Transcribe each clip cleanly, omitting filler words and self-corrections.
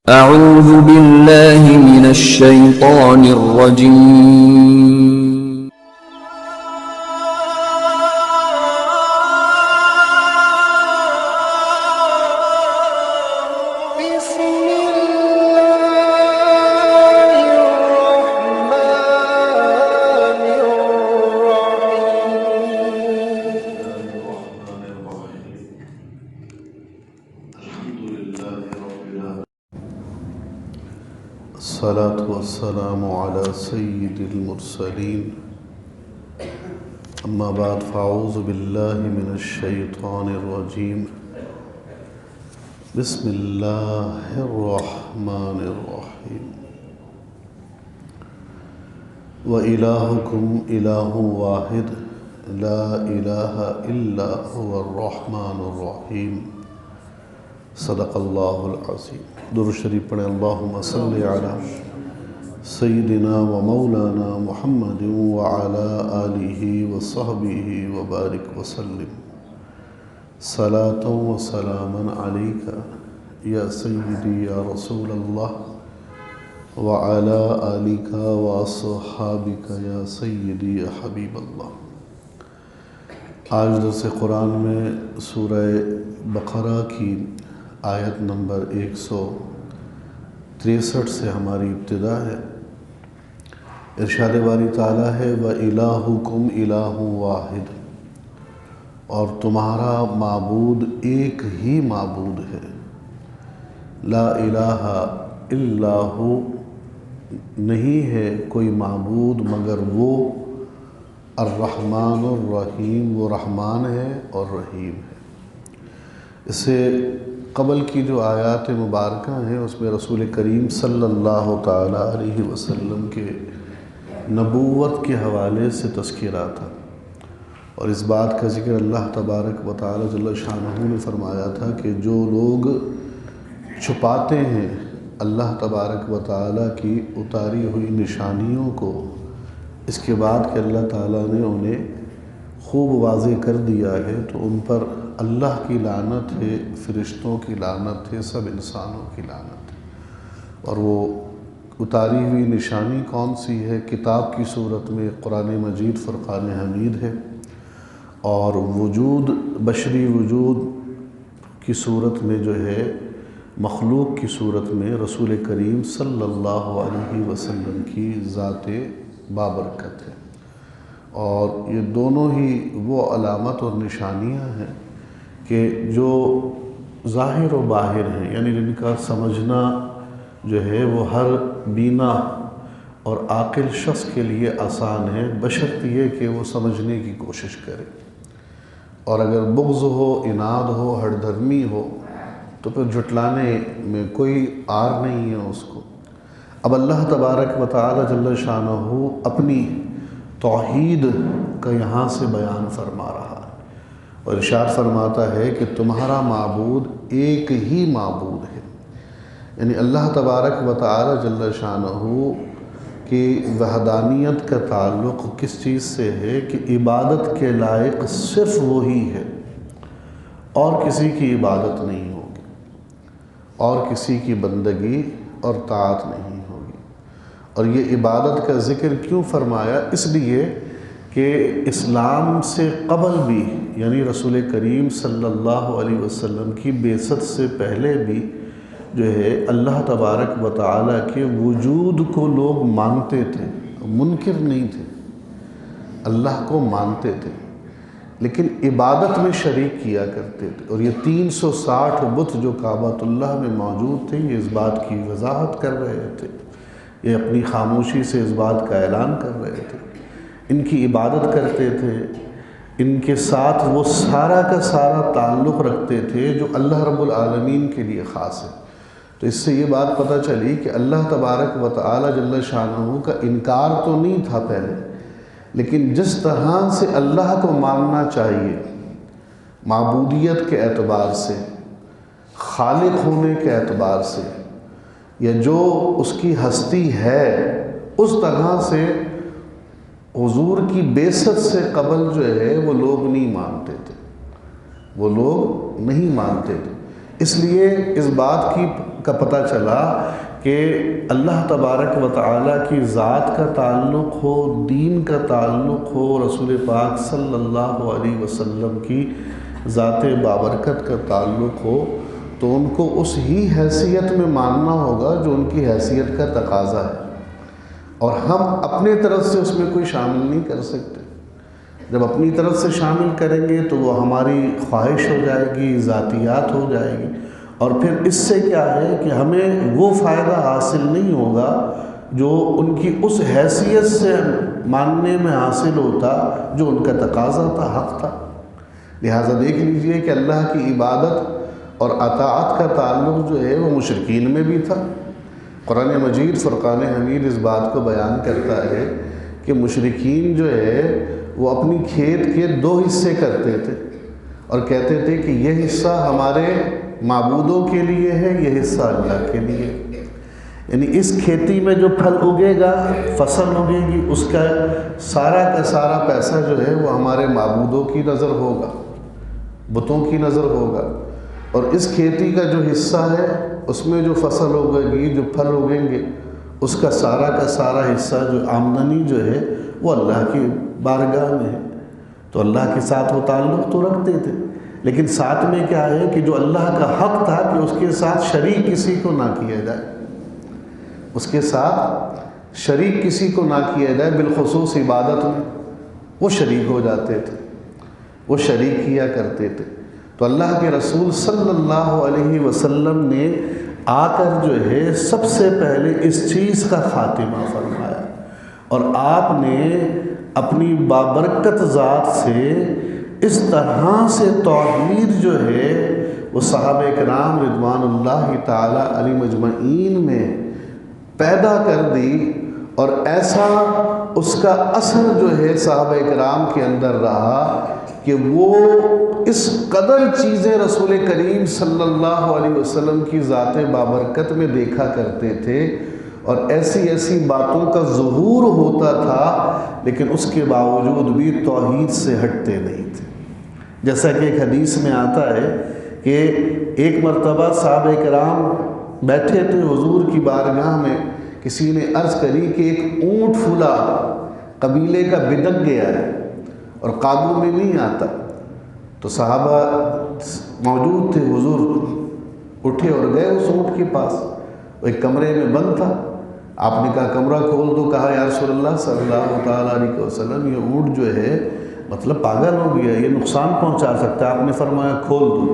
أعوذ بالله من الشيطان الرجيم. بسم الله الرحمن الرحيم. الحمد لله رب العالمين، الصلاة والسلام على سيد المرسلين. أما بعد فأعوذ بالله من الشيطان الرجيم. بسم الله الرحمن الرحيم. وإلهكم إله واحد لا إله إلا هو الرحمن الرحيم. صدق اللہ العظیم. درود شریف پڑھیں. اللہم صلی علی سیدنا و مولانا محمد وعلی آلہ وصحبہ وبارک وسلم. صلاۃ و سلاما علیک یا سیدی یا رسول اللہ وعلی آلک واصحابک یا سیدی یا حبیب اللہ. آج درس قرآن میں سورہ بقرہ کی آیت نمبر 163 سے ہماری ابتدا ہے. ارشاد باری تعالیٰ ہے وَإِلَٰهُكُمْ إِلَٰهٌ وَاحِدٌ، اور تمہارا معبود ایک ہی معبود ہے. لا الہ الا ہو، نہیں ہے کوئی معبود مگر وہ. الرحمن الرحیم، وہ رحمان ہے اور رحیم ہے. اس سے قبل کی جو آیات مبارکہ ہیں اس میں رسول کریم صلی اللہ تعالیٰ علیہ وسلم کے نبوت کے حوالے سے تذکرہ تھا، اور اس بات کا ذکر اللہ تبارک و تعالیٰ جل شانہ نے فرمایا تھا کہ جو لوگ چھپاتے ہیں اللہ تبارک و تعالیٰ کی اتاری ہوئی نشانیوں کو، اس کے بعد کہ اللہ تعالیٰ نے انہیں خوب واضح کر دیا ہے، تو ان پر اللہ کی لعنت ہے، فرشتوں کی لعنت ہے، سب انسانوں کی لعنت ہے. اور وہ اتاری ہوئی نشانی کون سی ہے؟ کتاب کی صورت میں قرآن مجید فرقان حمید ہے، اور وجود بشری وجود کی صورت میں جو ہے مخلوق کی صورت میں رسول کریم صلی اللہ علیہ وسلم کی ذات بابرکت ہے. اور یہ دونوں ہی وہ علامت اور نشانیاں ہیں کہ جو ظاہر و باہر ہیں، یعنی جن کا سمجھنا جو ہے وہ ہر بینا اور عاقل شخص کے لیے آسان ہے، بشرط یہ کہ وہ سمجھنے کی کوشش کرے. اور اگر بغض ہو، عناد ہو، ہٹ دھرمی ہو تو پھر جھٹلانے میں کوئی آر نہیں ہے اس کو. اب اللہ تبارک و تعالی جل شانہ اپنی توحید کا یہاں سے بیان فرما رہا ہے، اور ارشاد فرماتا ہے کہ تمہارا معبود ایک ہی معبود ہے. یعنی اللہ تبارک و تعالی جل شانہ کی وحدانیت کا تعلق کس چیز سے ہے کہ عبادت کے لائق صرف وہی ہے، اور کسی کی عبادت نہیں ہوگی، اور کسی کی بندگی اور طاعت نہیں ہوگی. اور یہ عبادت کا ذکر کیوں فرمایا؟ اس لیے کہ اسلام سے قبل بھی، یعنی رسول کریم صلی اللہ علیہ وسلم کی بعثت سے پہلے بھی جو ہے اللہ تبارک و تعالیٰ کے وجود کو لوگ مانتے تھے، منکر نہیں تھے، اللہ کو مانتے تھے، لیکن عبادت میں شریک کیا کرتے تھے. اور یہ 360 بت جو کعبۃ اللہ میں موجود تھے یہ اس بات کی وضاحت کر رہے تھے، یہ اپنی خاموشی سے اس بات کا اعلان کر رہے تھے. ان کی عبادت کرتے تھے، ان کے ساتھ وہ سارا کا سارا تعلق رکھتے تھے جو اللہ رب العالمین کے لیے خاص ہے. تو اس سے یہ بات پتہ چلی کہ اللہ تبارک و تعالی جل شانہ کا انکار تو نہیں تھا پہلے، لیکن جس طرح سے اللہ کو ماننا چاہیے معبودیت کے اعتبار سے، خالق ہونے کے اعتبار سے، یا جو اس کی ہستی ہے اس طرح سے حضور کی بعثت سے قبل جو ہے وہ لوگ نہیں مانتے تھے، وہ لوگ نہیں مانتے تھے. اس لیے اس بات کا پتہ چلا کہ اللہ تبارک و تعالیٰ کی ذات کا تعلق ہو، دین کا تعلق ہو، رسول پاک صلی اللہ علیہ وسلم کی ذات بابرکت کا تعلق ہو، تو ان کو اس ہی حیثیت میں ماننا ہوگا جو ان کی حیثیت کا تقاضا ہے، اور ہم اپنے طرف سے اس میں کوئی شامل نہیں کر سکتے۔ جب اپنی طرف سے شامل کریں گے تو وہ ہماری خواہش ہو جائے گی، ذاتیات ہو جائے گی، اور پھر اس سے کیا ہے کہ ہمیں وہ فائدہ حاصل نہیں ہوگا جو ان کی اس حیثیت سے ماننے میں حاصل ہوتا جو ان کا تقاضا تھا، حق تھا۔ لہٰذا دیکھ لیجئے کہ اللہ کی عبادت اور اطاعت کا تعلق جو ہے وہ مشرکین میں بھی تھا۔ قرآن مجید فرقان حمید اس بات کو بیان کرتا ہے کہ مشرکین جو ہے وہ اپنی کھیت کے 2 حصے کرتے تھے اور کہتے تھے کہ یہ حصہ ہمارے معبودوں کے لیے ہے، یہ حصہ اللہ کے لیے۔ یعنی اس کھیتی میں جو پھل اگے گا، فصل اگے گی، اس کا سارا پیسہ جو ہے وہ ہمارے معبودوں کی نظر ہوگا، بتوں کی نظر ہوگا، اور اس کھیتی کا جو حصہ ہے اس میں جو فصل اگے گی، جو پھل اگیں گے، اس کا سارا حصہ جو آمدنی جو ہے وہ اللہ کی بارگاہ میں ہے۔ تو اللہ کے ساتھ وہ تعلق تو رکھتے تھے، لیکن ساتھ میں کیا ہے کہ جو اللہ کا حق تھا کہ اس کے ساتھ شریک کسی کو نہ کیا جائے، اس کے ساتھ شریک کسی کو نہ کیا جائے، بالخصوص عبادت میں وہ شریک ہو جاتے تھے، وہ شریک کیا کرتے تھے۔ تو اللہ کے رسول صلی اللہ علیہ وسلم نے آ کر جو ہے سب سے پہلے اس چیز کا خاتمہ فرمایا، اور آپ نے اپنی بابرکت ذات سے اس طرح سے توحید جو ہے وہ صحابہ کرام رضوان اللہ تعالی علیہ مجمعین میں پیدا کر دی، اور ایسا اس کا اثر جو ہے صحابہ کرام کے اندر رہا کہ وہ اس قدر چیزیں رسول کریم صلی اللہ علیہ وسلم کی ذات بابرکت میں دیکھا کرتے تھے، اور ایسی باتوں کا ظہور ہوتا تھا، لیکن اس کے باوجود بھی توحید سے ہٹتے نہیں تھے۔ جیسا کہ ایک حدیث میں آتا ہے کہ ایک مرتبہ صحابہ کرام بیٹھے تھے حضور کی بارگاہ میں، کسی نے عرض کری کہ ایک اونٹ پھولا قبیلے کا بدک گیا ہے اور قابو میں نہیں آتا۔ تو صحابہ موجود تھے، حضور اٹھے اور گئے اس اونٹ کے پاس، وہ ایک کمرے میں بند تھا۔ آپ نے کہا کمرہ کھول دو، کہا یا رسول اللہ صلی اللہ تعالیٰ علیہ وسلم یہ اونٹ جو ہے مطلب پاگل ہو گیا، یہ نقصان پہنچا سکتا ہے۔ آپ نے فرمایا کھول دو۔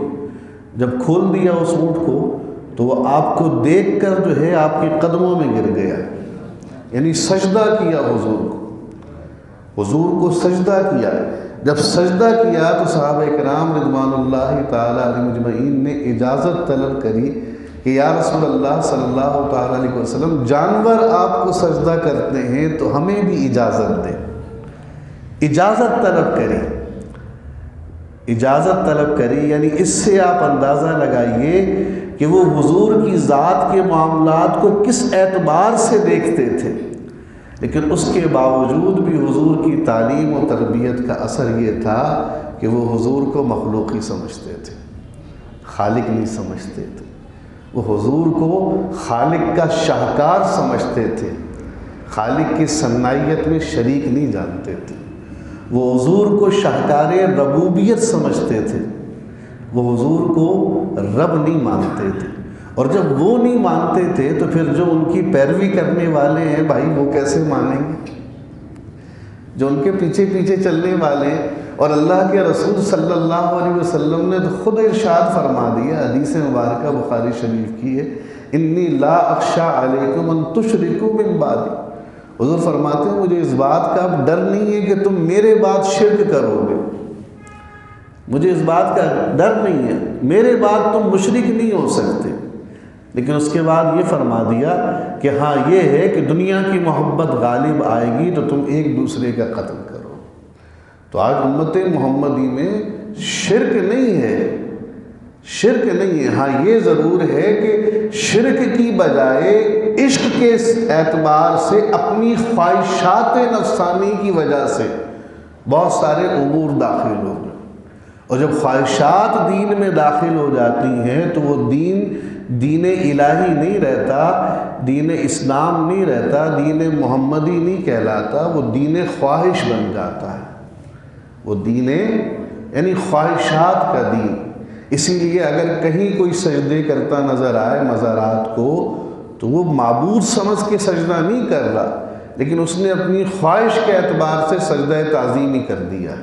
جب کھول دیا اس اونٹ کو تو وہ آپ کو دیکھ کر جو ہے آپ کے قدموں میں گر گیا، یعنی سجدہ کیا حضور کو سجدہ کیا۔ جب سجدہ کیا تو صحابہ کرام رضوان اللہ تعالی علیہ مجمعین نے اجازت طلب کری کہ یا رسول اللہ صلی اللہ تعالی علیہ وسلم جانور آپ کو سجدہ کرتے ہیں تو ہمیں بھی اجازت دیں۔ اجازت طلب کری، یعنی اس سے آپ اندازہ لگائیے کہ وہ حضور کی ذات کے معاملات کو کس اعتبار سے دیکھتے تھے، لیکن اس کے باوجود بھی حضور کی تعلیم و تربیت کا اثر یہ تھا کہ وہ حضور کو مخلوق ہی سمجھتے تھے، خالق نہیں سمجھتے تھے۔ وہ حضور کو خالق کا شاہکار سمجھتے تھے، خالق کی صنعیت میں شریک نہیں جانتے تھے۔ وہ حضور کو شاہکار ربوبیت سمجھتے تھے، وہ حضور کو رب نہیں مانتے تھے۔ اور جب وہ نہیں مانتے تھے تو پھر جو ان کی پیروی کرنے والے ہیں بھائی وہ کیسے مانیں گے؟ جو ان کے پیچھے چلنے والے ہیں۔ اور اللہ کے رسول صلی اللہ علیہ وسلم نے تو خود ارشاد فرما دیا، حدیث مبارکہ بخاری شریف کی ہے، انی لا اخشی علیکم ان تشرکوا من بعدی۔ حضور فرماتے ہیں مجھے اس بات کا ڈر نہیں ہے کہ تم میرے بعد شرک کرو گے، مجھے اس بات کا ڈر نہیں ہے، میرے بعد تم مشرک نہیں ہو سکتے۔ لیکن اس کے بعد یہ فرما دیا کہ ہاں یہ ہے کہ دنیا کی محبت غالب آئے گی تو تم ایک دوسرے کا قتل کرو۔ تو آج امت محمدی میں شرک نہیں ہے، ہاں یہ ضرور ہے کہ شرک کی بجائے عشق کے اعتبار سے اپنی خواہشات نفسانی کی وجہ سے بہت سارے امور داخل ہو گئے، اور جب خواہشات دین میں داخل ہو جاتی ہیں تو وہ دین الہی نہیں رہتا، دین اسلام نہیں رہتا، دین محمدی نہیں کہلاتا، وہ دین خواہش بن جاتا ہے، وہ دین یعنی خواہشات کا دین۔ اسی لیے اگر کہیں کوئی سجدے کرتا نظر آئے مزارات کو تو وہ معبود سمجھ کے سجدہ نہیں کر رہا، لیکن اس نے اپنی خواہش کے اعتبار سے سجدہ تعظیم ہی کر دیا،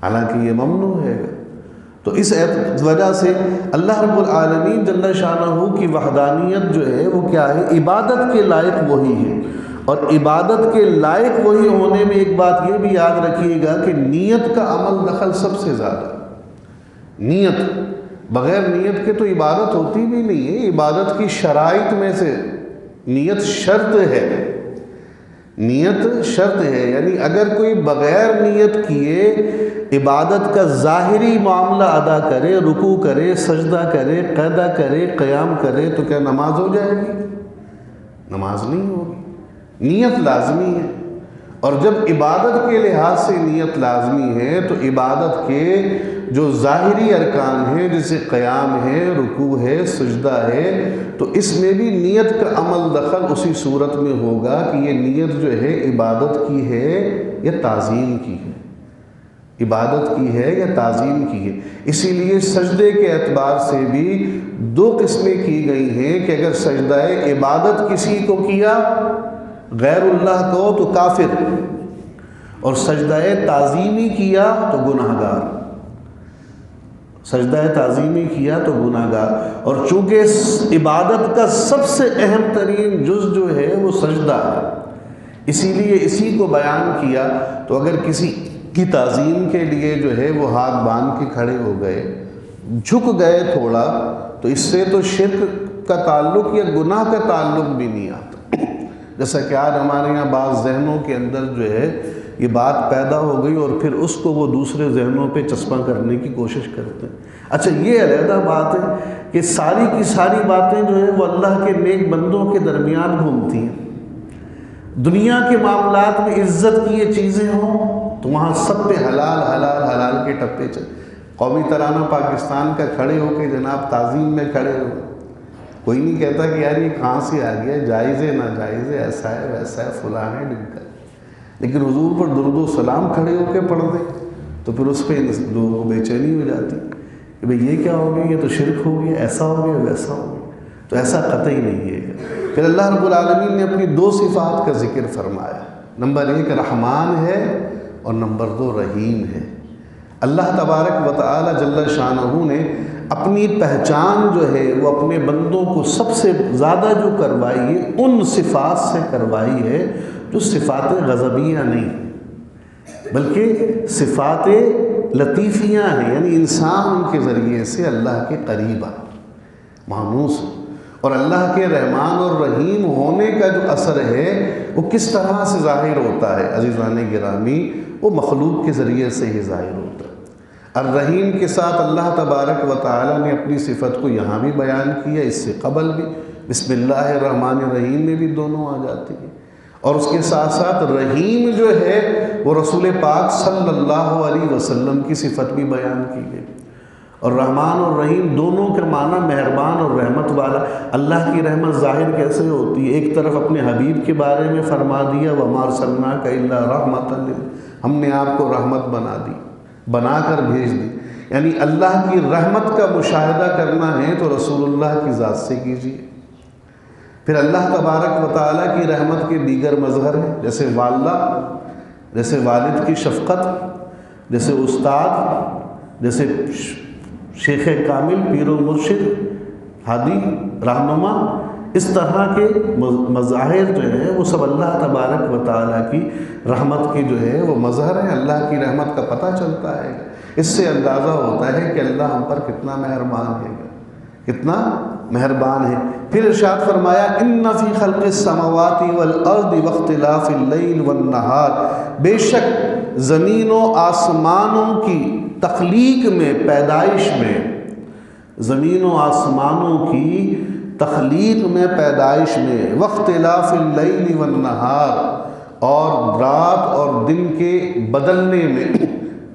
حالانکہ یہ ممنوع ہے۔ تو اس وجہ سے اللہ رب العالمین جل شانہ کی وحدانیت جو ہے وہ کیا ہے؟ عبادت کے لائق وہی ہے، اور عبادت کے لائق وہی ہونے میں ایک بات یہ بھی یاد رکھیے گا کہ نیت کا عمل دخل سب سے زیادہ۔ نیت، بغیر نیت کے تو عبادت ہوتی بھی نہیں ہے۔ عبادت کی شرائط میں سے نیت شرط ہے، نیت شرط ہے، یعنی اگر کوئی بغیر نیت کیے عبادت کا ظاہری معاملہ ادا کرے، رکوع کرے، سجدہ کرے، قیدہ کرے، قیام کرے، تو کیا نماز ہو جائے گی؟ نماز نہیں ہوگی۔ نیت لازمی ہے، اور جب عبادت کے لحاظ سے نیت لازمی ہے تو عبادت کے جو ظاہری ارکان ہیں جیسے قیام ہے، رکوع ہے، سجدہ ہے، تو اس میں بھی نیت کا عمل دخل اسی صورت میں ہوگا کہ یہ نیت جو ہے عبادت کی ہے یا تعظیم کی ہے، عبادت کی ہے یا تعظیم کی ہے۔ اسی لیے سجدے کے اعتبار سے بھی دو قسمیں کی گئی ہیں کہ اگر سجدہ عبادت کسی کو کیا غیر اللہ کو تو کافر، اور سجدہ تعظیمی کیا تو گناہگار، سجدہ تعظیمی کیا تو گناہگار۔ اور چونکہ عبادت کا سب سے اہم ترین جز جو ہے وہ سجدہ ہے، اسی لیے اسی کو بیان کیا۔ تو اگر کسی کی تعظیم کے لیے جو ہے وہ ہاتھ باندھ کے کھڑے ہو گئے، جھک گئے تھوڑا، تو اس سے تو شرک کا تعلق یا گناہ کا تعلق بھی نہیں آتا۔ جیسا کہ آج ہمارے یہاں بعض ذہنوں کے اندر جو ہے یہ بات پیدا ہو گئی اور پھر اس کو وہ دوسرے ذہنوں پہ چسپاں کرنے کی کوشش کرتے ہیں۔ اچھا، یہ علیحدہ بات ہے کہ ساری کی ساری باتیں جو ہیں وہ اللہ کے نیک بندوں کے درمیان گھومتی ہیں۔ دنیا کے معاملات میں عزت کی یہ چیزیں ہوں تو وہاں سب پہ حلال حلال حلال کے ٹپے چلے۔ قومی ترانہ پاکستان کا کھڑے ہو کے جناب تعظیم میں کھڑے ہو، کوئی نہیں کہتا کہ یار یہ کہاں سے آ گیا، جائز ہے ناجائز ہے، ایسا ہے ویسا ہے، فلاں ہے ڈھمکا ہے، لیکن حضور پر درود و سلام کھڑے ہو کے پڑھ دیں تو پھر اس پہ لوگوں کو بے چینی ہو جاتی کہ بھئی یہ کیا ہو گیا، یہ تو شرک ہو گیا، ایسا ہو گیا ویسا ہو گیا۔ تو ایسا قطعی نہیں ہے۔ پھر اللہ رب العالمین نے اپنی دو صفات کا ذکر فرمایا، نمبر 1 رحمان ہے اور نمبر 2 رحیم ہے۔ اللہ تبارک و تعالی جل شانہ نے اپنی پہچان جو ہے وہ اپنے بندوں کو سب سے زیادہ جو کروائی ہے ان صفات سے کروائی ہے جو صفات غضبیہ نہیں بلکہ صفات لطیفیاں ہیں، یعنی انسان ان کے ذریعے سے اللہ کے قریب آ مانوس، اور اللہ کے رحمان اور رحیم ہونے کا جو اثر ہے وہ کس طرح سے ظاہر ہوتا ہے عزیزان گرامی، وہ مخلوق کے ذریعے سے ہی ظاہر ہوتا ہے۔ الرحیم کے ساتھ اللہ تبارک و تعالی نے اپنی صفت کو یہاں بھی بیان کیا، اس سے قبل بھی بسم اللہ الرحمن الرحیم میں بھی دونوں آ جاتی ہیں، اور اس کے ساتھ ساتھ رحیم جو ہے وہ رسول پاک صلی اللہ علیہ وسلم کی صفت بھی بیان کی گئی۔ اور رحمان اور رحیم دونوں کا معنی مہربان اور رحمت والا۔ اللہ کی رحمت ظاہر کیسے ہوتی ہے؟ ایک طرف اپنے حبیب کے بارے میں فرما دیا وَمَا أَرْسَلْنَاكَ إِلَّا رَحْمَةً لِّلْعَالَمِينَ، ہم نے آپ کو رحمت بنا دی، بنا کر بھیج دی، یعنی اللہ کی رحمت کا مشاہدہ کرنا ہے تو رسول اللہ کی ذات سے کیجیے۔ پھر اللہ تبارک و تعالیٰ کی رحمت کے دیگر مظہر ہیں، جیسے والدہ، جیسے والد کی شفقت، جیسے استاد، جیسے شیخ کامل، پیر و مرشد، ہادی، رہنما، اس طرح کے مظاہر جو ہیں وہ سب اللہ تبارک و تعالیٰ کی رحمت کی جو ہے وہ مظہر ہیں۔ اللہ کی رحمت کا پتہ چلتا ہے، اس سے اندازہ ہوتا ہے کہ اللہ ہم پر کتنا مہربان ہے، کتنا مہربان ہے۔ پھر ارشاد فرمایا ان فی خلق السماوات والارض واختلاف اللیل والنہار، بے شک زمین و آسمانوں کی تخلیق میں، پیدائش میں، زمین و آسمانوں کی تخلیق میں، پیدائش میں، واختلاف اللیل والنہار، اور رات اور دن کے بدلنے میں،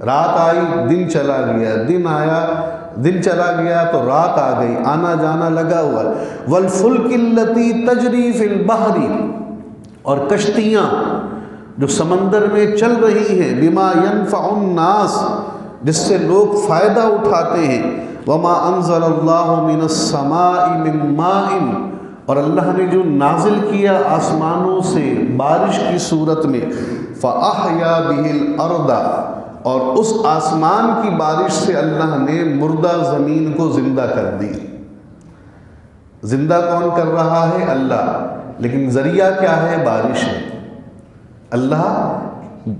رات آئی دن چلا گیا، دن آیا دن چلا گیا تو رات آ گئی، آنا جانا لگا ہوا ہے۔ والفلک التی تجری فی البحر، اور کشتیاں جو سمندر میں چل رہی ہیں، بما ینفع الناس، جس سے لوگ فائدہ اٹھاتے ہیں، وما انزل اللہ من السماء من ماء، اور اللہ نے جو نازل کیا آسمانوں سے بارش کی صورت میں، فاحیا بہ الارض، اور اس آسمان کی بارش سے اللہ نے مردہ زمین کو زندہ کر دی۔ زندہ کون کر رہا ہے؟ اللہ، لیکن ذریعہ کیا ہے؟ بارش ہے۔ اللہ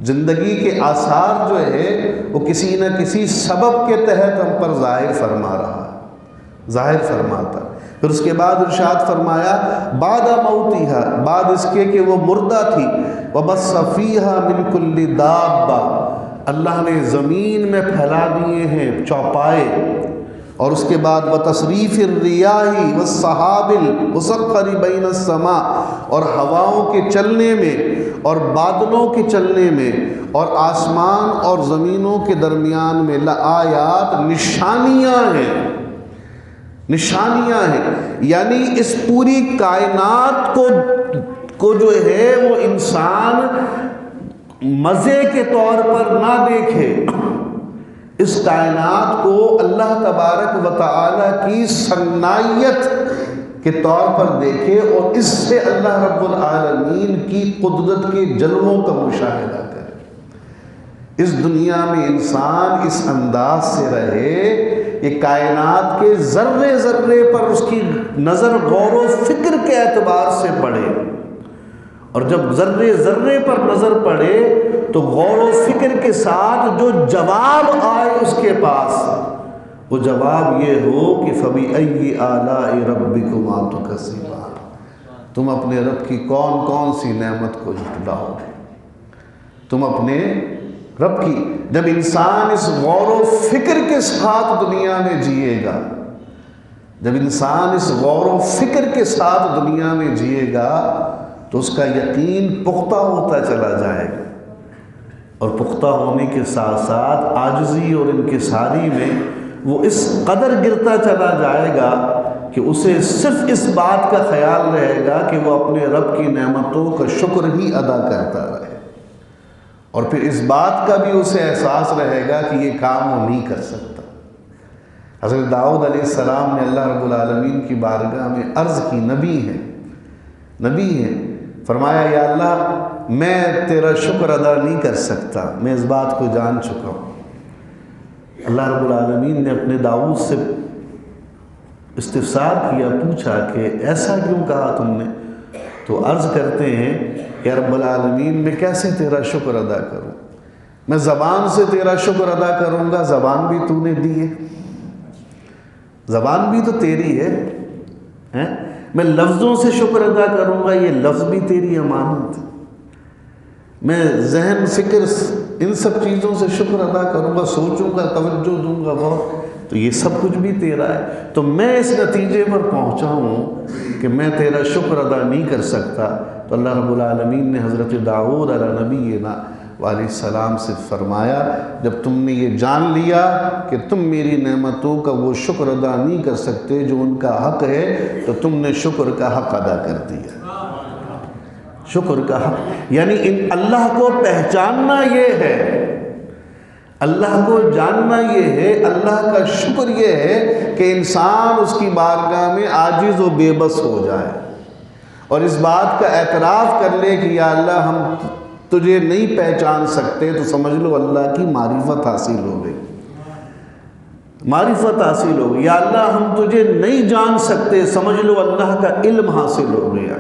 زندگی کے آثار جو ہے وہ کسی نہ کسی سبب کے تحت ہم پر ظاہر فرما رہا ہے، ظاہر فرماتا۔ پھر اس کے بعد ارشاد فرمایا بعد موتیہا، بعد اس کے کہ وہ مردہ تھی، وبث فیہا من کل دابہ، اللہ نے زمین میں پھیلا دیے ہیں چوپائے، اور اس کے بعد وتصریف الریاح والسحاب المسخر بین السماء، اور ہواؤں کے چلنے میں اور بادلوں کے چلنے میں اور آسمان اور زمینوں کے درمیان میں لآیات، نشانیاں ہیں، نشانیاں ہیں۔ یعنی اس پوری کائنات کو جو ہے وہ انسان مزے کے طور پر نہ دیکھے، اس کائنات کو اللہ تبارک و تعالی کی صنعیت کے طور پر دیکھے، اور اس سے اللہ رب العالمین کی قدرت کے جلووں کا مشاہدہ کرے۔ اس دنیا میں انسان اس انداز سے رہے، یہ کائنات کے ذرے ذرے پر اس کی نظر غور و فکر کے اعتبار سے پڑے، اور جب ذرے ذرے پر نظر پڑے تو غور و فکر کے ساتھ جو جواب آئے اس کے پاس، وہ جواب یہ ہو کہ فَبِأَيِّ آلَاءِ رَبِّكُمَا تُكَذِّبَانِ، تم اپنے رب کی کون کون سی نعمت کو جھٹلاؤ گے، تم اپنے رب کی۔ جب انسان اس غور و فکر کے ساتھ دنیا میں جیے گا، جب انسان اس غور و فکر کے ساتھ دنیا میں جیے گا تو اس کا یقین پختہ ہوتا چلا جائے گا، اور پختہ ہونے کے ساتھ ساتھ عاجزی اور انکساری میں وہ اس قدر گرتا چلا جائے گا کہ اسے صرف اس بات کا خیال رہے گا کہ وہ اپنے رب کی نعمتوں کا شکر ہی ادا کرتا رہے، اور پھر اس بات کا بھی اسے احساس رہے گا کہ یہ کام وہ نہیں کر سکتا۔ حضرت داؤد علیہ السلام نے اللہ رب العالمین کی بارگاہ میں عرض کی، نبی ہیں، فرمایا یا اللہ میں تیرا شکر ادا نہیں کر سکتا، میں اس بات کو جان چکا ہوں۔ اللہ رب العالمین نے اپنے داؤد سے استفسار کیا، پوچھا کہ ایسا کیوں کہا تم نے؟ تو عرض کرتے ہیں کہ رب العالمین میں کیسے تیرا شکر ادا کروں؟ میں زبان سے تیرا شکر ادا کروں گا، زبان بھی تو نے دی ہے، زبان بھی تو تیری ہے۔ میں لفظوں سے شکر ادا کروں گا، یہ لفظ بھی تیری امانت۔ میں ذہن، فکر، ان سب چیزوں سے شکر ادا کروں گا، سوچوں گا، توجہ دوں گا بہت، تو یہ سب کچھ بھی تیرا ہے۔ تو میں اس نتیجے پر پہنچا ہوں کہ میں تیرا شکر ادا نہیں کر سکتا۔ تو اللہ رب العالمین نے حضرت داؤد علیہ نبینا علیہ السلام سے فرمایا جب تم نے یہ جان لیا کہ تم میری نعمتوں کا وہ شکر ادا نہیں کر سکتے جو ان کا حق ہے، تو تم نے شکر کا حق ادا کر دیا۔ شکر کا حق یعنی ان اللہ کو پہچاننا یہ ہے، اللہ کو جاننا یہ ہے، اللہ کا شکر یہ ہے کہ انسان اس کی بارگاہ میں عاجز و بے بس ہو جائے اور اس بات کا اعتراف کر لے کہ یا اللہ ہم تجھے نہیں پہچان سکتے، تو سمجھ لو اللہ کی معرفت حاصل ہو گئی، معرفت حاصل ہو گئی۔ یا اللہ ہم تجھے نہیں جان سکتے، سمجھ لو اللہ کا علم حاصل ہو گیا،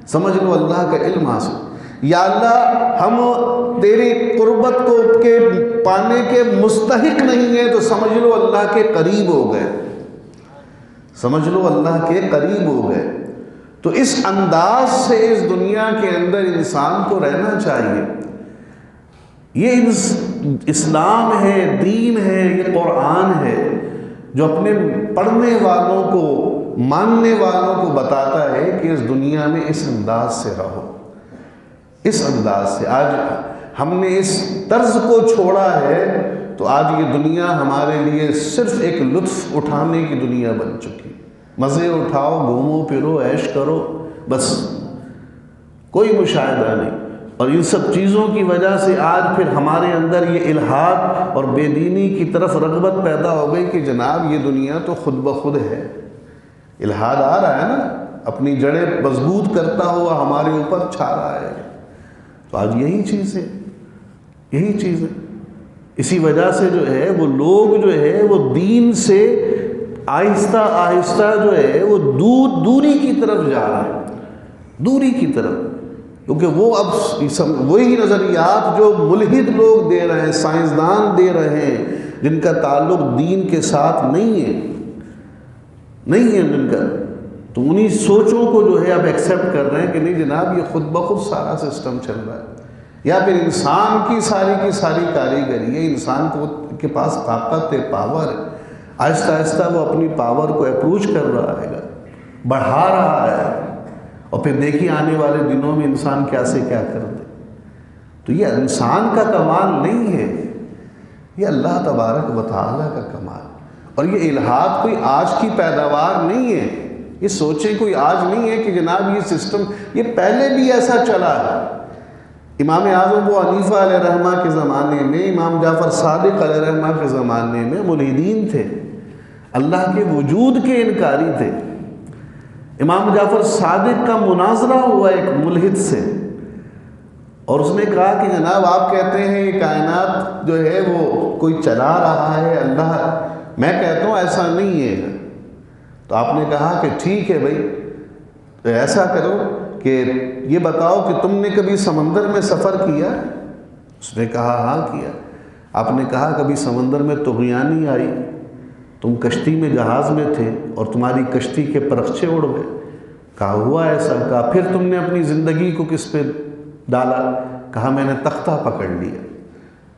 سمجھ لو اللہ کا علم حاصل۔ یا اللہ ہم تیری قربت کو کے پانے کے مستحق نہیں ہیں، تو سمجھ لو اللہ کے قریب ہو گئے، سمجھ لو اللہ کے قریب ہو گئے۔ تو اس انداز سے اس دنیا کے اندر انسان کو رہنا چاہیے۔ یہ اسلام ہے، دین ہے، یہ قرآن ہے جو اپنے پڑھنے والوں کو، ماننے والوں کو بتاتا ہے کہ اس دنیا میں اس انداز سے رہو، اس انداز سے آج ہم نے اس طرز کو چھوڑا ہے تو آج یہ دنیا ہمارے لیے صرف ایک لطف اٹھانے کی دنیا بن چکی. مزے اٹھاؤ، گھومو پھرو، عیش کرو، بس کوئی مشاہدہ نہیں. اور ان سب چیزوں کی وجہ سے آج پھر ہمارے اندر یہ الحاد اور بے دینی کی طرف رغبت پیدا ہو گئی کہ جناب یہ دنیا تو خود بخود ہے. الحاد آ رہا ہے نا، اپنی جڑیں مضبوط کرتا ہوا ہمارے اوپر چھا رہا ہے. تو آج یہی چیز ہے، یہی چیز ہے. اسی وجہ سے جو ہے وہ لوگ جو ہے وہ دین سے آہستہ آہستہ جو ہے وہ دوری کی طرف جا رہے ہیں، دوری کی طرف. کیونکہ وہ اب وہی نظریات جو ملحد لوگ دے رہے ہیں، سائنسدان دے رہے ہیں، جن کا تعلق دین کے ساتھ نہیں ہے جن کا، تو انہی سوچوں کو جو ہے اب ایکسیپٹ کر رہے ہیں کہ نہیں جناب یہ خود بخود سارا سسٹم چل رہا ہے. یا پھر انسان کی ساری کاریگری ہے، انسان کے پاس طاقت ہے، پاور ہے. آہستہ آہستہ وہ اپنی پاور کو اپروچ کر رہا ہے، بڑھا رہا ہے. اور پھر دیکھیے آنے والے دنوں میں انسان کیا سے کیا کر دے. تو یہ انسان کا کمال نہیں ہے، یہ اللہ تبارک و تعالیٰ کا کمال. اور یہ الحاد کوئی آج کی پیداوار نہیں ہے. یہ سوچیں کوئی آج نہیں ہے کہ جناب یہ سسٹم یہ پہلے بھی ایسا چلا ہے. امام اعظم ابو حنیفہ علیہ رحمہ کے زمانے میں، امام جعفر صادق علیہ رحمہ کے زمانے میں ملحدین تھے، اللہ کے وجود کے انکاری تھے. امام جعفر صادق کا مناظرہ ہوا ایک ملحد سے، اور اس نے کہا کہ جناب آپ کہتے ہیں یہ کائنات جو ہے وہ کوئی چلا رہا ہے اللہ، میں کہتا ہوں ایسا نہیں ہے. تو آپ نے کہا کہ ٹھیک ہے بھائی، تو ایسا کرو کہ یہ بتاؤ کہ تم نے کبھی سمندر میں سفر کیا؟ اس نے کہا ہاں کیا. آپ نے کہا کبھی سمندر میں طغیانی آئی، تم کشتی میں جہاز میں تھے اور تمہاری کشتی کے پرخچے اڑ گئے؟ کہا ہوا ایسا. کہا پھر تم نے اپنی زندگی کو کس پہ ڈالا؟ کہا میں نے تختہ پکڑ لیا.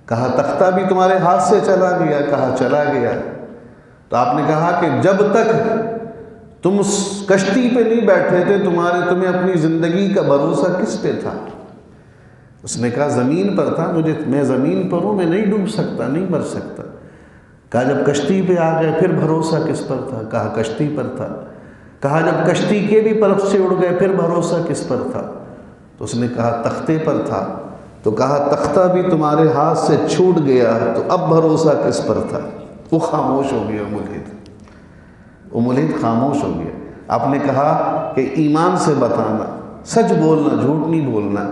کہا تختہ بھی تمہارے ہاتھ سے چلا گیا؟ کہا چلا گیا. تو آپ نے کہا کہ جب تک تم اس کشتی پہ نہیں بیٹھے تھے تمہیں اپنی زندگی کا بھروسہ کس پہ تھا؟ اس نے کہا زمین پر تھا، میں زمین پر ہوں، میں نہیں ڈوب سکتا، نہیں مر سکتا. کہا جب کشتی پہ آ گئے پھر بھروسہ کس پر تھا؟ کہا کشتی پر تھا. کہا جب کشتی کے بھی پرخچے اڑ گئے پھر بھروسہ کس پر تھا؟ تو اس نے کہا تختے پر تھا. تو کہا تختہ بھی تمہارے ہاتھ سے چھوٹ گیا تو اب بھروسہ کس پر تھا؟ وہ خاموش ہو گیا وہ ملحد خاموش ہو گیا. آپ نے کہا کہ ایمان سے بتانا، سچ بولنا، جھوٹ نہیں بولنا.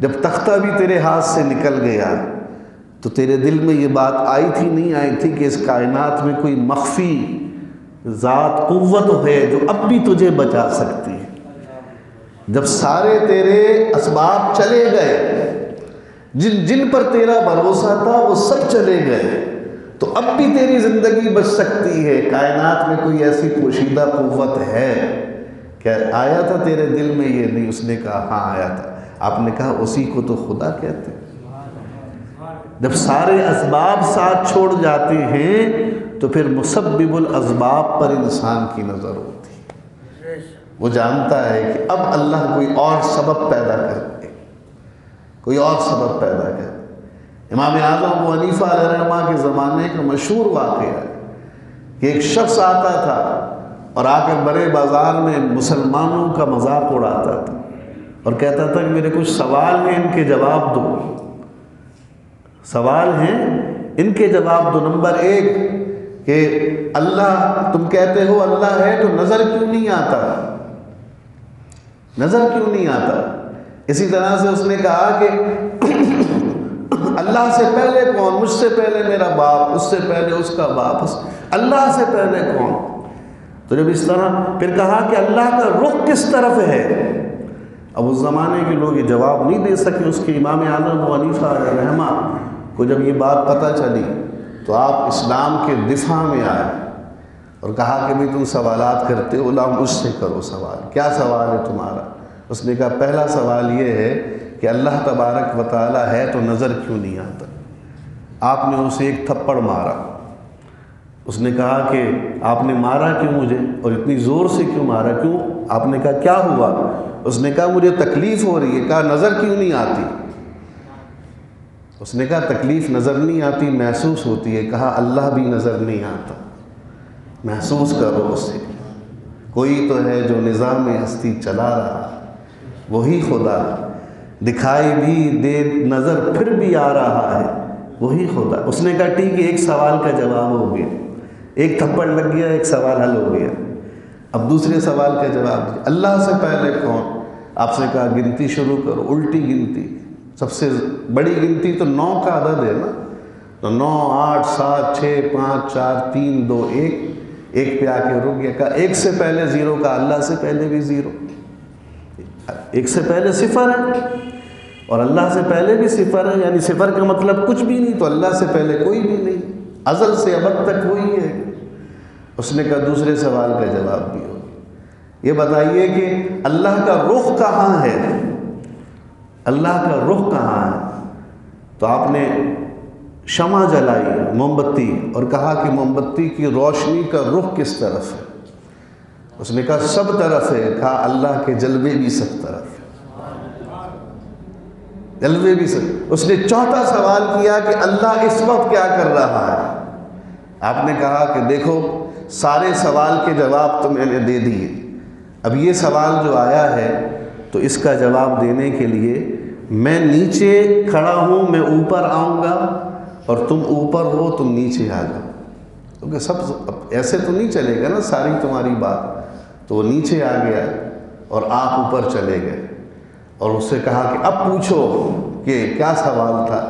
جب تختہ بھی تیرے ہاتھ سے نکل گیا تو تیرے دل میں یہ بات آئی تھی نہیں آئی تھی کہ اس کائنات میں کوئی مخفی ذات قوت ہے جو اب بھی تجھے بچا سکتی ہے؟ جب سارے تیرے اسباب چلے گئے، جن پر تیرا بھروسہ تھا وہ سب چلے گئے، تو اب بھی تیری زندگی بچ سکتی ہے. کائنات میں کوئی ایسی پوشیدہ قوت ہے؟ کیا آیا تھا تیرے دل میں یہ؟ نہیں. اس نے کہا ہاں آیا تھا. آپ نے کہا اسی کو تو خدا کہتے ہیں. جب سارے اسباب ساتھ چھوڑ جاتے ہیں تو پھر مسبب الاسباب پر انسان کی نظر ہوتی ہے. وہ جانتا ہے کہ اب اللہ کوئی اور سبب پیدا کر دے، کوئی اور سبب پیدا کر دے. امام اعظم ابو حنیفہ علیہ رحمہ کے زمانے کا مشہور واقعہ ہے کہ ایک شخص آتا تھا اور آ کر بڑے بازار میں مسلمانوں کا مذاق اڑاتا تھا اور کہتا تھا کہ میرے کچھ سوال ہیں، ان کے جواب دو. سوال ہیں، ان کے جواب دو. نمبر 1 کہ اللہ، تم کہتے ہو اللہ ہے تو نظر کیوں نہیں آتا؟ نظر کیوں نہیں آتا؟ اسی طرح سے اس نے کہا کہ اللہ سے پہلے کون؟ مجھ سے پہلے میرا باپ، اس سے پہلے اس کا باپ، اللہ سے پہلے کون؟ تو جب اس طرح پھر کہا کہ اللہ کا رخ کس طرف ہے؟ اب اس زمانے کے لوگ یہ جواب نہیں دے سکے. اس کے امام اعظم ابو حنیفہ علیہ رحمہ کو جب یہ بات پتہ چلی تو آپ اسلام کے دفاع میں آئے اور کہا کہ بھئی تم سوالات کرتے ہو، لا مجھ سے کرو سوال. کیا سوال ہے تمہارا؟ اس نے کہا پہلا سوال یہ ہے کہ اللہ تبارک و تعالیٰ ہے تو نظر کیوں نہیں آتا؟ آپ نے اسے ایک تھپڑ مارا. اس نے کہا کہ آپ نے مارا کیوں مجھے اور اتنی زور سے کیوں مارا؟ کیوں؟ آپ نے کہا کیا ہوا؟ اس نے کہا مجھے تکلیف ہو رہی ہے. کہا نظر کیوں نہیں آتی؟ اس نے کہا تکلیف نظر نہیں آتی، محسوس ہوتی ہے. کہا اللہ بھی نظر نہیں آتا، محسوس کرو اسے. کوئی تو ہے جو نظام ہستی چلا رہا، وہی خدا، دکھائی بھی دے نظر پھر بھی آ رہا ہے، وہی خدا. اس نے کہا ٹھیک ہے، ایک سوال کا جواب ہو گیا، ایک تھپڑ لگ گیا، ایک سوال حل ہو گیا. اب دوسرے سوال کا جواب دیا. اللہ سے پہلے کون؟ آپ سے کہا گنتی شروع کرو. الٹی گنتی، سب سے بڑی گنتی تو 9 کا عدد ہے نا، تو 9 8 7 6 5 4 3 2 1. ایک پہ آ کے رک گیا. کہا ایک سے پہلے زیرو، کا اللہ سے پہلے بھی زیرو. ایک سے پہلے صفر ہے اور اللہ سے پہلے بھی صفر ہے، یعنی صفر کا مطلب کچھ بھی نہیں، تو اللہ سے پہلے کوئی بھی نہیں، ازل سے ابد تک وہی ہے. اس نے کہا دوسرے سوال کا جواب بھی ہو. یہ بتائیے کہ اللہ کا رخ کہاں ہے؟ اللہ کا رخ کہاں ہے؟ تو آپ نے شمع جلائی، موم بتی، اور کہا کہ موم بتی کی روشنی کا رخ کس طرف ہے؟ اس نے کہا سب طرف ہے. کہا اللہ کے جلوے بھی سب طرف ہے، جلوے بھی سب. اس نے چوتھا سوال کیا کہ اللہ اس وقت کیا کر رہا ہے؟ آپ نے کہا کہ دیکھو سارے سوال کے جواب تو میں نے دے دیے، اب یہ سوال جو آیا ہے تو اس کا جواب دینے کے لیے میں نیچے کھڑا ہوں، میں اوپر آؤں گا اور تم اوپر ہو، تم نیچے آ جاؤ. کیونکہ سب ایسے تو نہیں چلے گا نا ساری تمہاری بات. تو وہ نیچے آ گیا اور آپ اوپر چلے گئے. اور اس سے کہا کہ اب پوچھو کہ کیا سوال تھا؟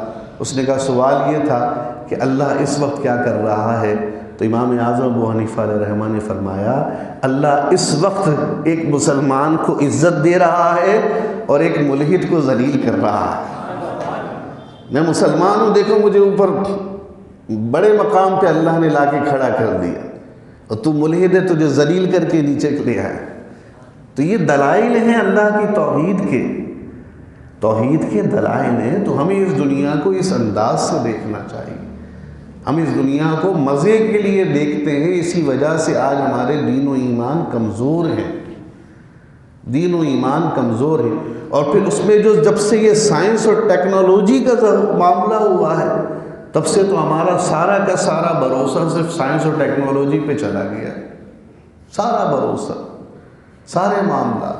اس نے کہا سوال یہ تھا کہ اللہ اس وقت کیا کر رہا ہے؟ تو امام اعظم ابو حنیفہ علیہ رحمہ نے فرمایا اللہ اس وقت ایک مسلمان کو عزت دے رہا ہے اور ایک ملحد کو ذلیل کر رہا ہے. میں مسلمان ہوں، دیکھو مجھے اوپر بڑے مقام پہ اللہ نے لا کے کھڑا کر دیا، اور تو ملحد ہے، تجھے ذلیل کر کے نیچے لے آئے. تو یہ دلائل ہیں اللہ کی توحید کے دلائل ہیں. تو ہمیں اس دنیا کو اس انداز سے دیکھنا چاہیے. ہم اس دنیا کو مزے کے لیے دیکھتے ہیں، اسی وجہ سے آج ہمارے دین و ایمان کمزور ہیں، دین و ایمان کمزور ہے. اور پھر اس میں جو جب سے یہ سائنس اور ٹیکنالوجی کا معاملہ ہوا ہے تب سے تو ہمارا سارا کا سارا بھروسہ صرف سائنس اور ٹیکنالوجی پہ چلا گیا، سارا بھروسہ، سارے معاملات.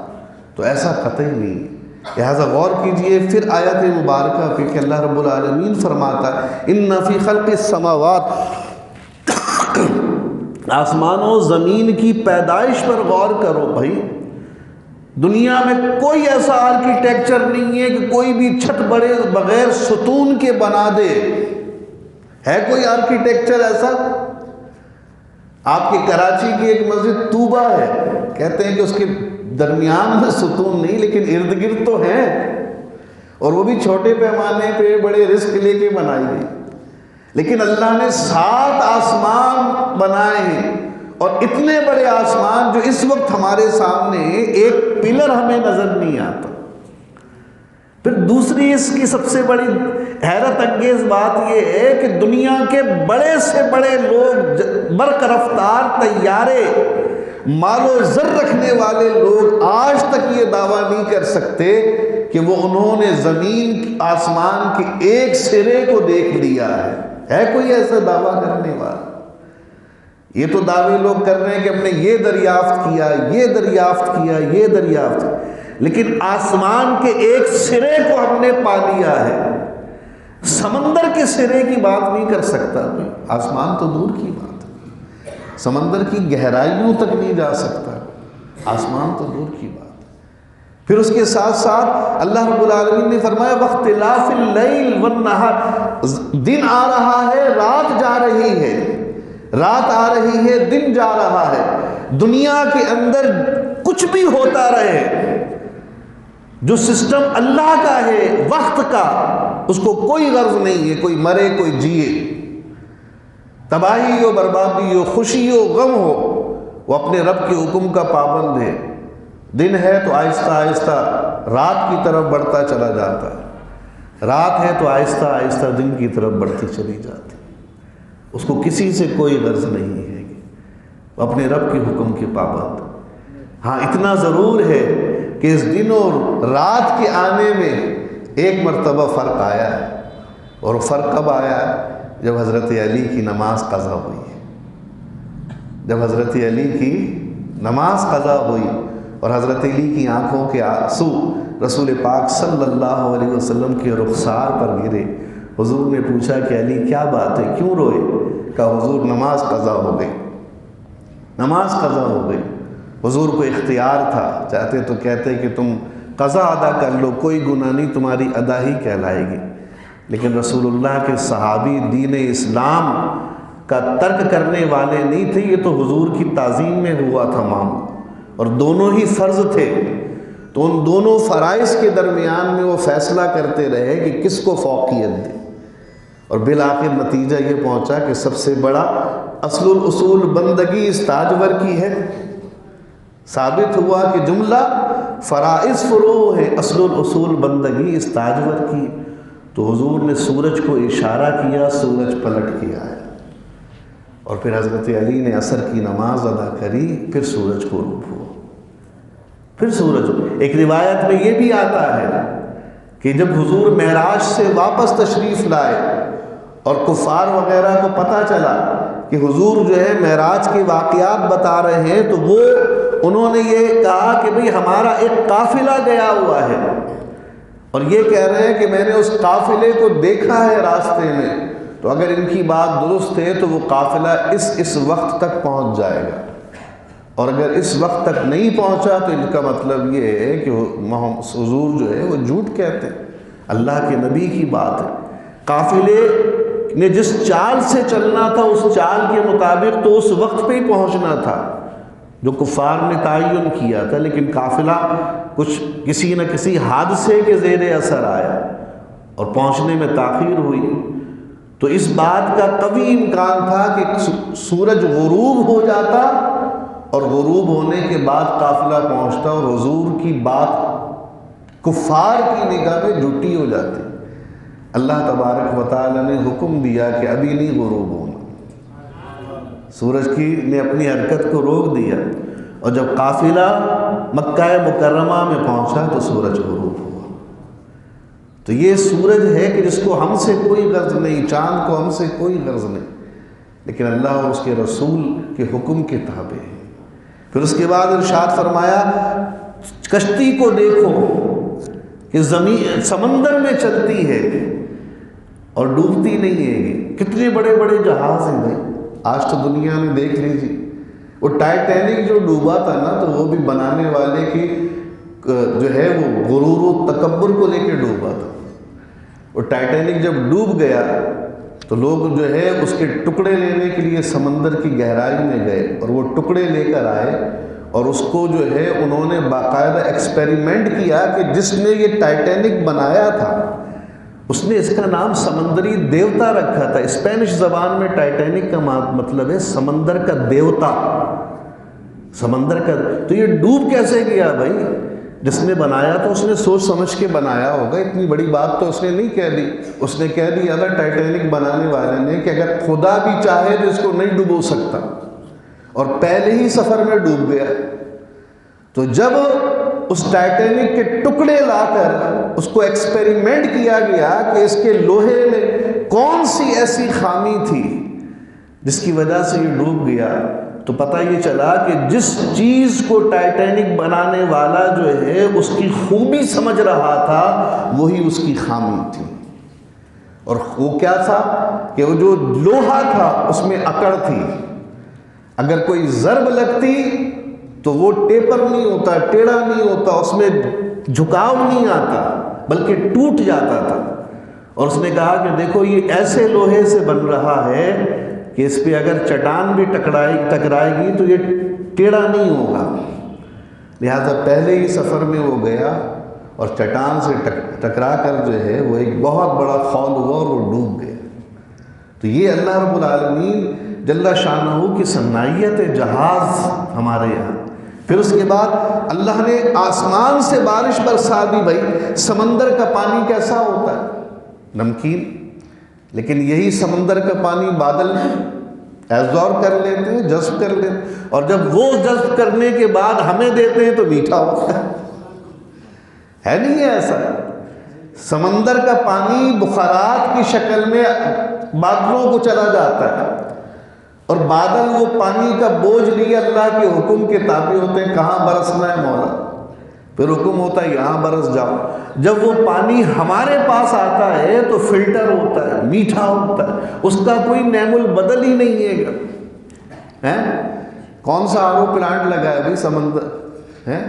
تو ایسا قطعی نہیں ہے. لہذا غور کیجئے پھر آیت مبارکہ پہ کہ اللہ رب العالمین فرماتا ہے ان فی خلق السماوات، آسمانوں زمین کی پیدائش پر غور کرو. بھائی دنیا میں کوئی ایسا آرکیٹیکچر نہیں ہے کہ کوئی بھی چھت بڑے بغیر ستون کے بنا دے. ہے کوئی آرکیٹیکچر ایسا؟ آپ کے کراچی کی ایک مسجد طوبہ ہے، کہتے ہیں کہ اس کے درمیان میں ستون نہیں لیکن ارد گرد تو ہیں، اور وہ بھی چھوٹے پیمانے پہ بڑے رسک لے کے بنائی گئی. لیکن اللہ نے 7 آسمان بنائے ہیں، اور اتنے بڑے آسمان جو اس وقت ہمارے سامنے ایک پلر ہمیں نظر نہیں آتا. پھر دوسری اس کی سب سے بڑی حیرت انگیز بات یہ ہے کہ دنیا کے بڑے سے بڑے لوگ، برق رفتار طیارے، مال و زر رکھنے والے لوگ آج تک یہ دعویٰ نہیں کر سکتے کہ وہ انہوں نے زمین آسمان کے ایک سرے کو دیکھ لیا ہے. ہے کوئی ایسا دعویٰ کرنے والا؟ یہ تو دعوے لوگ کر رہے ہیں کہ ہم نے یہ دریافت کیا، یہ دریافت کیا، یہ دریافت کیا، لیکن آسمان کے ایک سرے کو ہم نے پا لیا ہے. سمندر کے سرے کی بات نہیں کر سکتا، آسمان تو دور کی بات ہے، سمندر کی گہرائیوں تک نہیں جا سکتا، آسمان تو دور کی بات ہے. پھر اس کے ساتھ ساتھ اللہ رب العالمین نے فرمایا واختلاف اللیل والنہار، دن آ رہا ہے، رات جا رہی ہے، رات آ رہی ہے، دن جا رہا ہے. دنیا کے اندر کچھ بھی ہوتا رہے، جو سسٹم اللہ کا ہے وقت کا، اس کو کوئی غرض نہیں ہے، کوئی مرے کوئی جیے، تباہی ہو بربادی ہو، خوشی ہو غم ہو، وہ اپنے رب کے حکم کا پابند ہے. دن ہے تو آہستہ آہستہ رات کی طرف بڑھتا چلا جاتا ہے، رات ہے تو آہستہ آہستہ دن کی طرف بڑھتی چلی جاتی. اس کو کسی سے کوئی غرض نہیں ہے، وہ اپنے رب کے حکم کے پابند. ہاں اتنا ضرور ہے کہ اس دن اور رات کے آنے میں ایک مرتبہ فرق آیا ہے، اور فرق کب آیا ہے؟ جب حضرت علی کی نماز قضا ہوئی ہے۔ جب حضرت علی کی نماز قضا ہوئی اور حضرت علی کی آنکھوں کے آنسو رسول پاک صلی اللہ علیہ وسلم کے رخسار پر گرے، حضور نے پوچھا کہ علی کیا بات ہے، کیوں روئے؟ کہا حضور نماز قضا ہو گئی، نماز قضا ہو گئی۔ حضور کو اختیار تھا، چاہتے تو کہتے کہ تم قضا ادا کر لو، کوئی گناہ نہیں، تمہاری ادا ہی کہلائے گی، لیکن رسول اللہ کے صحابی دین اسلام کا ترک کرنے والے نہیں تھے، یہ تو حضور کی تعظیم میں ہوا تھا معاملہ، اور دونوں ہی فرض تھے، تو ان دونوں فرائض کے درمیان میں وہ فیصلہ کرتے رہے کہ کس کو فوقیت دے، اور بالآخر نتیجہ یہ پہنچا کہ سب سے بڑا اصل الاصول بندگی اس تاجور کی ہے۔ ثابت ہوا کہ جملہ فرائض فروع ہے، اصل الاصول بندگی اس تاجور کی۔ تو حضور نے سورج کو اشارہ کیا، سورج پلٹ کے آیا، اور پھر حضرت علی نے عصر کی نماز ادا کری، پھر سورج کو غروب ہوا، پھر سورج۔ ایک روایت میں یہ بھی آتا ہے کہ جب حضور معراج سے واپس تشریف لائے اور کفار وغیرہ کو پتہ چلا کہ حضور جو ہے معراج کے واقعات بتا رہے ہیں، تو وہ انہوں نے یہ کہا کہ بھئی ہمارا ایک قافلہ گیا ہوا ہے، اور یہ کہہ رہے ہیں کہ میں نے اس قافلے کو دیکھا ہے راستے میں، تو اگر ان کی بات درست ہے تو وہ قافلہ اس وقت تک پہنچ جائے گا، اور اگر اس وقت تک نہیں پہنچا تو ان کا مطلب یہ ہے کہ حضور جو ہے وہ جھوٹ کہتے ہیں۔ اللہ کے نبی کی بات ہے، قافلے نے جس چال سے چلنا تھا اس چال کے مطابق تو اس وقت پہ ہی پہنچنا تھا جو کفار نے تعین کیا تھا، لیکن قافلہ کسی نہ کسی حادثے کے زیر اثر آیا اور پہنچنے میں تاخیر ہوئی۔ تو اس بات کا قوی امکان تھا کہ سورج غروب ہو جاتا اور غروب ہونے کے بعد قافلہ پہنچتا، اور حضور کی بات کفار کی نگاہ میں جھوٹی ہو جاتی۔ اللہ تبارک و تعالی نے حکم دیا کہ ابھی نہیں غروب ہونا، سورج کی نے اپنی حرکت کو روک دیا، اور جب قافلہ مکہ مکرمہ میں پہنچا تو سورج غروب ہوا۔ تو یہ سورج ہے کہ جس کو ہم سے کوئی غرض نہیں، چاند کو ہم سے کوئی غرض نہیں، لیکن اللہ اور اس کے رسول کے حکم کے تابع ہے۔ پھر اس کے بعد ارشاد فرمایا کشتی کو دیکھو کہ سمندر میں چلتی ہے اور ڈوبتی نہیں ہے۔ کتنے بڑے بڑے جہاز ہیں بھائی، آج تو دنیا میں دیکھ لیجیے، وہ ٹائٹینک جو ڈوبا تھا نا، تو وہ بھی بنانے والے کی جو ہے وہ غرور و تکبر کو لے کے ڈوبا تھا۔ وہ ٹائٹینک جب ڈوب گیا تو لوگ جو ہے اس کے ٹکڑے لینے کے لیے سمندر کی گہرائی میں گئے، اور وہ ٹکڑے لے کر آئے، اور اس کو جو ہے انہوں نے باقاعدہ ایکسپیریمنٹ کیا کہ جس نے یہ ٹائٹینک بنایا تھا اس نے اس کا نام سمندری دیوتا رکھا تھا۔ اسپینش زبان میں ٹائٹینک کا مطلب ہے سمندر کا دیوتا، سمندر کا۔ تو یہ ڈوب کیسے گیا بھائی؟ جس نے بنایا تو اس نے سوچ سمجھ کے بنایا ہوگا، اتنی بڑی بات تو اس نے نہیں کہہ دی۔ اس نے کہہ دیا تھا ٹائٹینک بنانے والے نے کہ اگر خدا بھی چاہے تو اس کو نہیں ڈبو سکتا، اور پہلے ہی سفر میں ڈوب گیا۔ تو جب اس ٹائٹینک کے ٹکڑے لا کر اس کو ایکسپیریمنٹ کیا گیا کہ اس کے لوہے میں کون سی ایسی خامی تھی جس کی وجہ سے یہ ڈوب گیا، تو پتہ یہ چلا کہ جس چیز کو ٹائٹینک بنانے والا جو ہے اس کی خوبی سمجھ رہا تھا وہی اس کی خامی تھی۔ اور وہ کیا تھا کہ وہ جو لوہا تھا اس میں اکڑ تھی، اگر کوئی ضرب لگتی تو وہ ٹیپر نہیں ہوتا، ٹیڑھا نہیں ہوتا، اس میں جھکاؤ نہیں آتا بلکہ ٹوٹ جاتا تھا۔ اور اس نے کہا کہ دیکھو یہ ایسے لوہے سے بن رہا ہے کہ اس پہ اگر چٹان بھی ٹکرائے گی تو یہ ٹیڑھا نہیں ہوگا، لہذا پہلے ہی سفر میں وہ گیا اور چٹان سے ٹکرا کر جو ہے وہ ایک بہت بڑا خول ہوا اور وہ ڈوب گیا۔ تو یہ اللہ رب العالمین جل شانہ کی صنعیت جہاز ہمارے یہاں۔ پھر اس کے بعد اللہ نے آسمان سے بارش برسا دی۔ بھائی سمندر کا پانی کیسا ہوتا ہے؟ نمکین، لیکن یہی سمندر کا پانی بادل ایبزارب کر لیتے ہیں، جذب کر لیتے ہیں، اور جب وہ جذب کرنے کے بعد ہمیں دیتے ہیں تو میٹھا ہوتا ہے۔ ہے نہیں ہے ایسا؟ سمندر کا پانی بخارات کی شکل میں بادلوں کو چلا جاتا ہے، اور بادل وہ پانی کا بوجھ لیے اللہ کے حکم کے تابع ہوتے ہیں، کہاں برسنا ہے مولا، پھر حکم ہوتا ہے یہاں برس جاؤ۔ جب وہ پانی ہمارے پاس آتا ہے تو فلٹر ہوتا ہے، میٹھا ہوتا ہے، اس کا کوئی نعم البدل ہی نہیں ہے گا۔ کون سا آر او پلانٹ لگا ہے بھائی سمندر ہے؟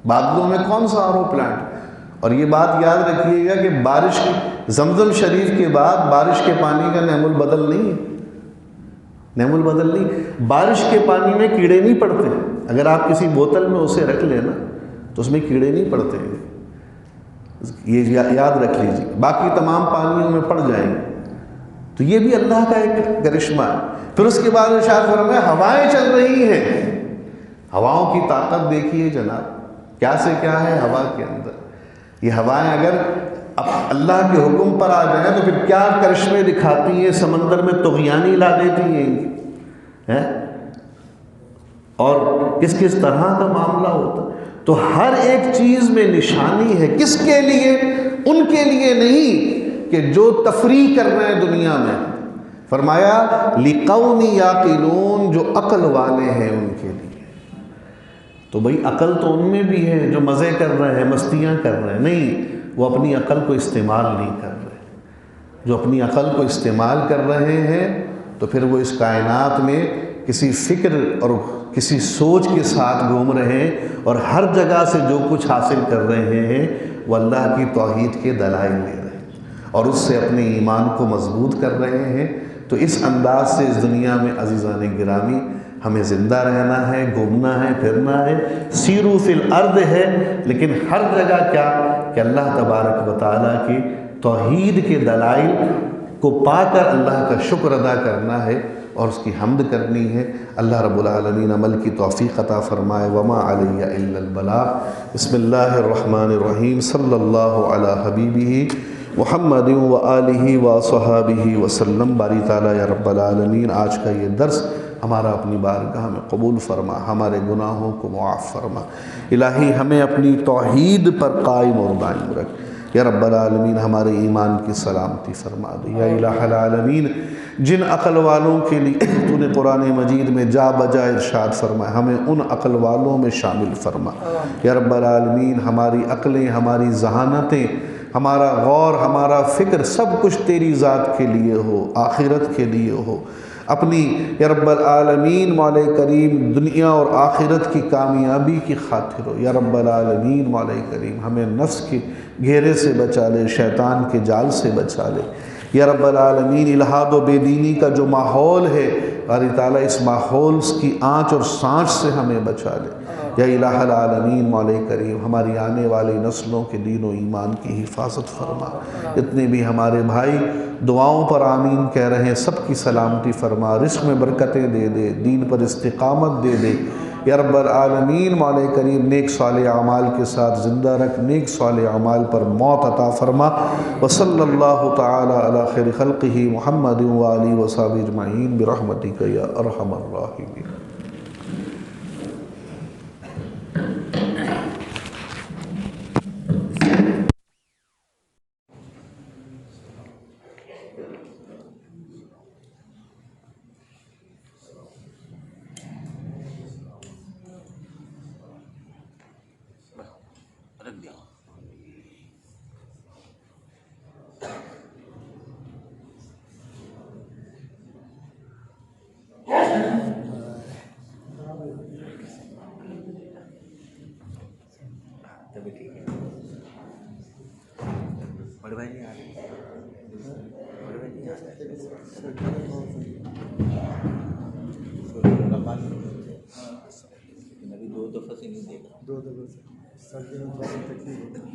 بادلوں میں کون سا آر او پلانٹ؟ اور یہ بات یاد رکھیے گا کہ بارش کی زمزم شریف کے بعد بارش کے پانی کا نعم البدل نہیں ہے، نعم البدل نہیں۔ بارش کے پانی میں کیڑے نہیں پڑتے، اگر آپ کسی بوتل میں اسے رکھ لیں نا تو اس میں کیڑے نہیں پڑتے، یہ یاد رکھ لیجیے، باقی تمام پانیوں میں پڑ جائیں گے۔ تو یہ بھی اللہ کا ایک کرشمہ ہے۔ پھر اس کے بعد ارشاد فرمایا ہوائیں چل رہی ہیں، ہواؤں کی طاقت دیکھیے جناب، کیا سے کیا ہے ہوا کے اندر۔ یہ ہوائیں اگر اب اللہ کے حکم پر آ جائیں تو پھر کیا کرشمے دکھاتی ہیں، سمندر میں طغیانی لا دیتی ہیں، اور کس کس طرح کا معاملہ ہوتا ہے۔ تو ہر ایک چیز میں نشانی ہے، کس کے لیے؟ ان کے لیے نہیں کہ جو تفریح کر رہے ہیں دنیا میں، فرمایا لِقَوْمٍ يَعْقِلُونَ، جو عقل والے ہیں ان کے لیے۔ تو بھئی عقل تو ان میں بھی ہے جو مزے کر رہے ہیں، مستیاں کر رہے ہیں، نہیں، وہ اپنی عقل کو استعمال نہیں کر رہے۔ جو اپنی عقل کو استعمال کر رہے ہیں تو پھر وہ اس کائنات میں کسی فکر اور کسی سوچ کے ساتھ گھوم رہے ہیں، اور ہر جگہ سے جو کچھ حاصل کر رہے ہیں وہ اللہ کی توحید کے دلائل لے رہے ہیں اور اس سے اپنے ایمان کو مضبوط کر رہے ہیں۔ تو اس انداز سے اس دنیا میں عزیزان گرامی ہمیں زندہ رہنا ہے، گھومنا ہے، پھرنا ہے، سیرو فی الارض ہے، لیکن ہر جگہ کیا کہ اللہ تبارک و تعالیٰ کی توحید کے دلائل کو پا کر اللہ کا شکر ادا کرنا ہے اور اس کی حمد کرنی ہے۔ اللہ رب العالمین عمل کی توفیق عطا فرمائے۔ وما علی الا البلاغ۔ بسم اللہ الرحمن الرحیم۔ صلی اللہ علی حبیبہ محمد و آلہ و صحابہ وسلم۔ باری تعالیٰ یا رب العالمین آج کا یہ درس ہمارا اپنی بارگاہ میں قبول فرما، ہمارے گناہوں کو معاف فرما۔ الہی ہمیں اپنی توحید پر قائم اور دائم رکھ۔ یا رب العالمین ہمارے ایمان کی سلامتی فرما دے۔ یا الہ العالمین جن عقل والوں کے لیے تو نے قرآن مجید میں جا بجا ارشاد فرمایا، ہمیں ان عقل والوں میں شامل فرما۔ یا رب العالمین ہماری عقلیں، ہماری ذہانتیں، ہمارا غور، ہمارا فکر سب کچھ تیری ذات کے لیے ہو، آخرت کے لیے ہو، اپنی یا رب العالمین مولا کریم دنیا اور آخرت کی کامیابی کی خاطر ہو۔ یا رب العالمین مولا کریم ہمیں نفس کے گھیرے سے بچا لے، شیطان کے جال سے بچا لے۔ یا رب العالمین الحاد و بے دینی کا جو ماحول ہے باری تعالیٰ اس ماحول کی آنچ اور سانچ سے ہمیں بچا لے۔ یا الہ العالمین مولا کریم ہماری آنے والی نسلوں کے دین و ایمان کی حفاظت فرما۔ اتنے بھی ہمارے بھائی دعاؤں پر آمین کہہ رہے ہیں، سب کی سلامتی فرما، رزق میں برکتیں دے دے، دین پر استقامت دے دے۔ یا رب العالمین مولا کریم نیک صالح اعمال کے ساتھ زندہ رکھ، نیک صالح اعمال پر موت عطا فرما۔ وصلی اللہ تعالی علی خیر خلقہ محمد و آلہ و صحبہ اجمعین برحمتک یا ارحم الراحمین۔ بڑے بھائی نہیں آ رہے، بڑے بھائی نہیں آ رہے، ابھی 2 دفعہ سے نہیں دیکھا، 2 دفعہ سے سردی میں تکلیف ہوتا ہے۔